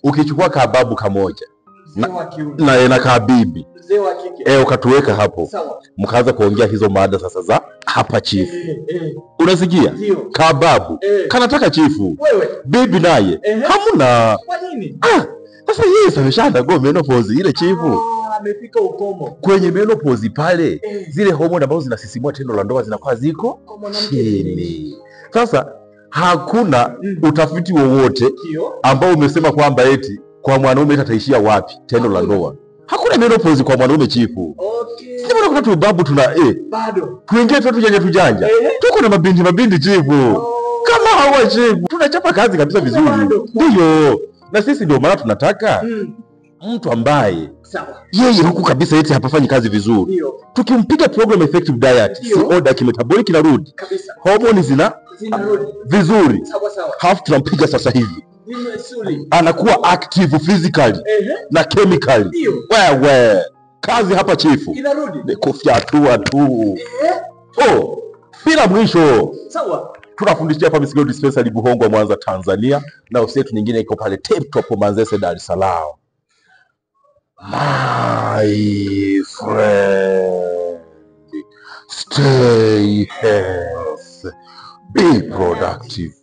Ukichukua kababu kamoja na kabibi mzee wa kike ukatuweka hapo, mkaanza kuongea hizo mada sasa za hapa chifu. Unasikia? Kababu kanataka chifu, bibi naye hamuna. Kwa nini? Sasa yeye ameshaenda go menopause ile chifu. Amefika ukomo. Kwenye menopause pale zile homoni ambazo zinasisimua tendo la ndoa zinakuwa ziko chini. Sasa hakuna utafiti wowote ambao umesema kwamba eti kwa mwanaume ataishia wapi tendo la ndoa. Hakuna menopause kwa mwanaume chifu. Sisi bado kuna tubabu bado tuingie tu tujanja. Tuko na mabindi chifu. Kama hawa chifu tunachapa kazi kabisa vizuri. Ndio. Na sisi ndio maana tunataka mtu ambaye yeye huku kabisa eti hapafanyi kazi vizuri. Tukimpiga program effective diet, si order kimetabolic inarudi kabisa. Hormone zinarudi vizuri. Half tunampiga sasa hivi. Anakuwa active physically na chemically. Wewe kazi hapa chifu inarudi. Ni kufyatua tu. Bila mwisho. Sawa. Tunafundishia hapa Miss Glory Dispensary Buhongwa, Mwanza, Tanzania, na ofisi yetu nyingine iko pale Tip Top Manzese, Dar es Salaam. My friend, stay healthy, be productive.